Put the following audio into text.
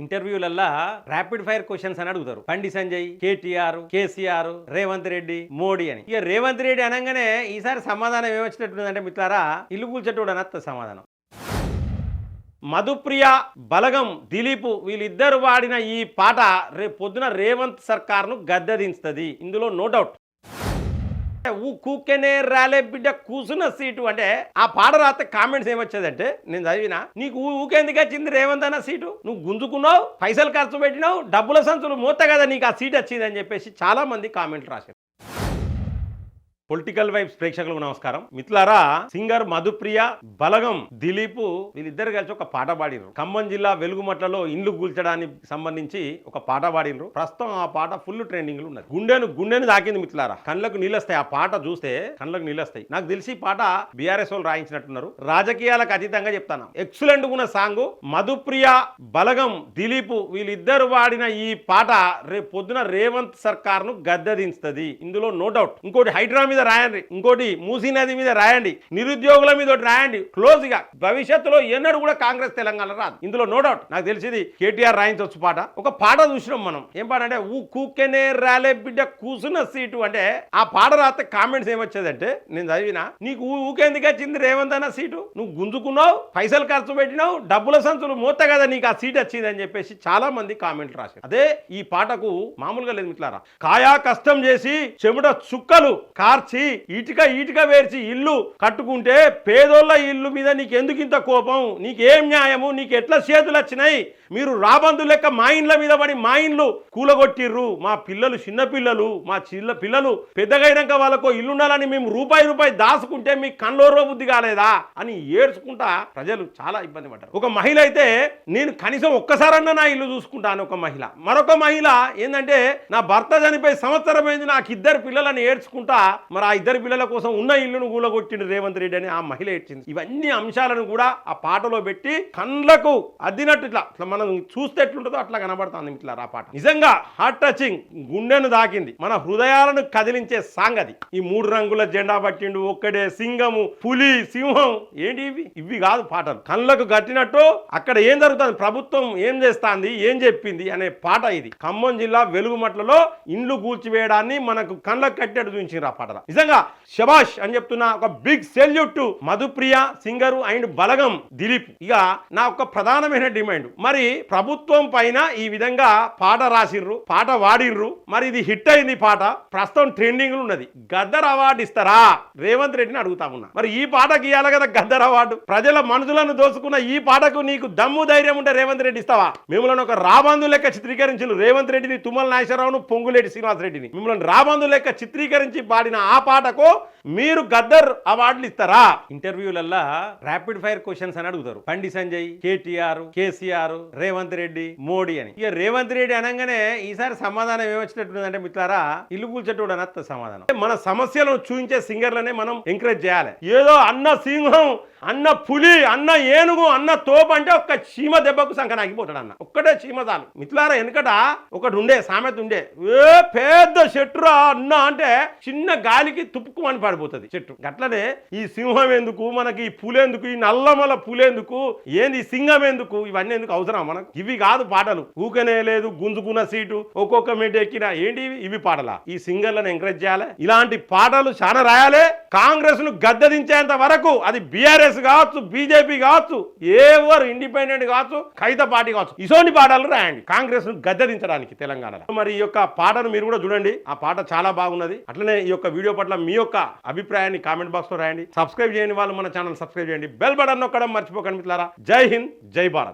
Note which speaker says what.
Speaker 1: ఇంటర్వ్యూలల్లా rapid fire questions అని అడుగుతారు. బండి సంజయ్, కేటీఆర్, కేసీఆర్, రేవంత్ రెడ్డి, మోడీ అని. ఇక రేవంత్ రెడ్డి అనగానే ఈసారి సమాధానం ఏమొచ్చినట్టుందంటే మిత్రులారా, ఇల్లు కూల్చటోడు అనత్త సమాధానం. మధుప్రియ, బలగం, దిలీప్ వీళ్ళిద్దరు వాడిన ఈ పాట రేపు పొద్దున రేవంత్ సర్కార్ను గద్దెదించుతుంది. ఇందులో నో డౌట్. కూకెనే రాలే బిడ్డ కూసున్న సీటు అంటే ఆ పాట రాస్తే కామెంట్స్ ఏమొచ్చేదంటే, నేను చదివినా, నీకు ఊకెందుకు వచ్చింది రేవంత్ అన్న సీటు, నువ్వు గుంజుకున్నావు, పైసలు ఖర్చు పెట్టినావు, డబ్బుల సంచులు మోత కదా నీకు ఆ సీట్ వచ్చింది అని చెప్పేసి చాలా మంది కామెంట్లు రాశారు. పొలిటికల్ వైబ్స్ ప్రేక్షకులకు నమస్కారం. మిత్రులారా, సింగర్ మధుప్రియ, బలగం, దిలీప్ వీళ్ళిద్దరు కలిసి ఒక పాట పాడినరు. ఖమ్మం జిల్లా వెలుగుమట్లలో ఇండ్లు కూల్చడానికి సంబంధించి ఒక పాట పాడినరు. ప్రస్తుతం ఆ పాట ఫుల్ ట్రెండింగ్ లో ఉన్నది. గుండెను తాకింది మిత్రులారా. కళ్ళకు నీళ్ళొస్తాయి. ఆ పాట చూస్తే కళ్ళకు నీళ్ళొస్తాయి. నాకు తెలిసి ఈ పాట బీఆర్ఎస్ వాళ్ళు రాయించినట్టున్నారు. రాజకీయాలకు అతీతంగా చెప్తాను. ఎక్సలెంట్ ఉన్న సాంగ్. మధుప్రియ, బలగం, దిలీప్ వీళ్ళిద్దరు వాడిన ఈ పాట రేపు పొద్దున రేవంత్ సర్కార్ ను గద్దెదించుతుంది. ఇందులో నో డౌట్. ఇంకోటి హైడ్రా మీద రాయండి, ఇంకోటి మూసీ నది మీద రాయండి, నిరుద్యోగుల మీద రాయండి. క్లోజ్ గా భవిష్యత్తులో ఎన్నడూ కూడా కాంగ్రెస్ తెలంగాణ రాదు. ఇందులో నో డౌట్. నాకు తెలిసింది కేటీఆర్ రాయించవచ్చు పాట. ఒక పాట చూసినాం మనం. ఏం పాట అంటే, కూకెనే రాలే బిడ్డ కూసున్న సీటు అంటే ఆ పాట రాస్తే కామెంట్స్ ఏమొచ్చేదంటే, నేను చదివినా, నీకు ఊకెందుకు వచ్చింది రేవంత్ అన్న సీటు, నువ్వు గుంజుకున్నావు, పైసలు ఖర్చు పెట్టినావు, డబ్బుల సంచులు మోత కదా నీకు ఆ సీట్ వచ్చింది అని చెప్పేసి చాలా మంది కామెంట్లు రాశారు. అదే ఈ పాటకు మామూలుగా లేదు మిత్రులారా. కాయా కష్టం చేసి చెమట చుక్కలు కార్చి ఈటిక వేర్చి ఇల్లు కట్టుకుంటే పేదోళ్ళ ఇల్లు మీద నీకెందుకు ఇంత కోపం, నీకేం న్యాయము, నీకు ఎట్లా చేతులు వచ్చినాయి, మీరు రాబందు లెక్క మా ఇండ్ల మీద పడి మా ఇండ్లు కూలగొట్టిర్రు, మా పిల్లలు చిన్న పిల్లలు, మా పిల్లలు పెద్దగైనాక వాళ్ళకు ఇల్లుండాలని మేము రూపాయి దాచుకుంటే మీ కన్లో బుద్ధి కాలేదా అని ఏడ్చుకుంటా ప్రజలు చాలా ఇబ్బంది పడ్డారు. ఒక మహిళ అయితే, నేను కనీసం ఒక్కసారన్నా నా ఇల్లు చూసుకుంటాను ఒక మహిళ. మరొక మహిళ ఏంటంటే, నా భర్త చనిపోయి సంవత్సరం అయింది, నాకు ఇద్దరు పిల్లలని ఏడ్చుకుంటా మరి ఆ ఇద్దరు పిల్లల కోసం ఉన్న ఇల్లును కూలగొట్టిండు రేవంత్ రెడ్డి అని ఆ మహిళ ఏడ్చింది. ఇవన్నీ అంశాలను కూడా ఆ పాటలో పెట్టి కళ్ళకు అద్దినట్టు ఇట్లా మనం చూస్తే ఎట్లుంటుందో అట్లా కనబడుతుంది ఇట్లా ఆ పాట. నిజంగా హార్ట్ టచింగ్, గుండెను దాకింది, మన హృదయాలను కదిలించే సాంగ్ అది. ఈ 3 రంగుల జెండా పట్టిండు, ఒక్కడే సింగము, పులి, సింహం, ఏంటి ఇవి కాదు పాటలు. కళ్ళకు కట్టినట్టు అక్కడ ఏం జరుగుతుంది, ప్రభుత్వం ఏం చేస్తాంది, ఏం చెప్పింది అనే పాట ఇది. ఖమ్మం జిల్లా వెలుగుమట్లలో ఇండ్లు కూల్చివేయడాన్ని మనకు కళ్ళకు కట్టేట్టు చూపించారు ఆ పాట. నిజంగా శబాష్ అని చెప్తున్నా. ఒక big salute to Madhupriya, singer and Balagam, Dilip. ఇక నా ఒక ప్రధానమైన డిమాండ్, మరి ప్రభుత్వం పైన ఈ విధంగా పాట రాసిర్రు, పాట వాడిర్రు, మరి ఇది హిట్ అయింది పాట, ప్రస్తుతం ట్రెండింగ్ ఉన్నది. గద్దర్ అవార్డు ఇస్తారా రేవంత్ రెడ్డిని అడుగుతా ఉన్నా. మరి ఈ పాటకి ఇవ్వాలి కదా గద్దర్ అవార్డు. ప్రజల మనసులను దోసుకున్న ఈ పాటకు నీకు దమ్ము ధైర్యం ఉంటే రేవంత్ రెడ్డి ఇస్తావా? మిమ్మల్ని ఒక రాబందు లెక్క చిత్రీకరించిన రేవంత్ రెడ్డిని, తుమ్మల నాగేశ్వరరావును, పొంగులేటి శ్రీనివాస్ రెడ్డిని మిమ్మల్ని రాబందు లెక్క చిత్రీకరించి పాడిన ఆ పాటకు మీరు గద్దర్ అవార్డులు ఇస్తారా? ఇంటర్వ్యూలల్లా ర్యాపిడ్ ఫైర్ క్వశ్చన్స్ అని అడుగుతారు. బండి సంజయ్, కేటీఆర్, కేసీఆర్, రేవంత్ రెడ్డి, మోడీ అని. ఇక రేవంత్ రెడ్డి అనగానే ఈసారి సమాధానం ఏమొచ్చినట్టుందంటే మిత్రులారా, ఇల్లు కూల్చటోడు అనత్త సమాధానం. మన సమస్యలను చూపించే సింగర్లనే మనం ఎంకరేజ్ చేయాలి. ఏదో అన్న సింహం, అన్న పులి, అన్న ఏనుగు, అన్న తోపు అంటే ఒక్క చీమ దెబ్బకు సంకన ఆగిపోతాడు అన్న. ఒక్కటే చీమ చాలు మిత్రులారా. వెనకట ఒకటి ఉండే సామెత ఉండే, ఏ పెద్ద చెట్టురా అన్న అంటే చిన్న గాలికి తుప్పుకుమని పడిపోతుంది చెట్టు. అట్లనే ఈ సింహం ఎందుకు మనకి, ఈ పులేందుకు, ఈ నల్లమల పులేందుకు, ఏంది సింగం ఎందుకు, ఇవన్నీ ఎందుకు అవసరం మనకు? ఇవి కాదు పాటలు. ఊకనే లేదు, గుంజుకున్న సీటు, ఒక్కొక్క మీట ఎక్కిన, ఏంటి ఇవి పాటలా? ఈ సింగర్లను ఎంకరేజ్ చేయాలి. ఇలాంటి పాటలు చాలా రాయాలి. కాంగ్రెస్ ను గద్దెదించేంత వరకు, అది బీఆర్ఎస్ కావచ్చు, బీజేపీ కావచ్చు, ఎవరు ఇండిపెండెంట్ కావచ్చు, ఖైత పార్టీ కావచ్చు, ఇసోని పాటలు రాయండి కాంగ్రెస్ ను గద్దెదించడానికి తెలంగాణలో. మరి ఈ యొక్క పాటను మీరు కూడా చూడండి. ఆ పాట చాలా బాగున్నది. అట్లనే ఈ యొక్క వీడియో పట్ల మీ యొక్క అభిప్రాయాన్ని కామెంట్ బాక్స్ లో రాయండి. సబ్స్క్రైబ్ చేయని వాళ్ళు మన ఛానల్ సబ్స్క్రైబ్ చేయండి. బెల్ బటన్ నొక్కడం మర్చిపోకండి మిత్రులారా. జై హింద్, జై భారత్.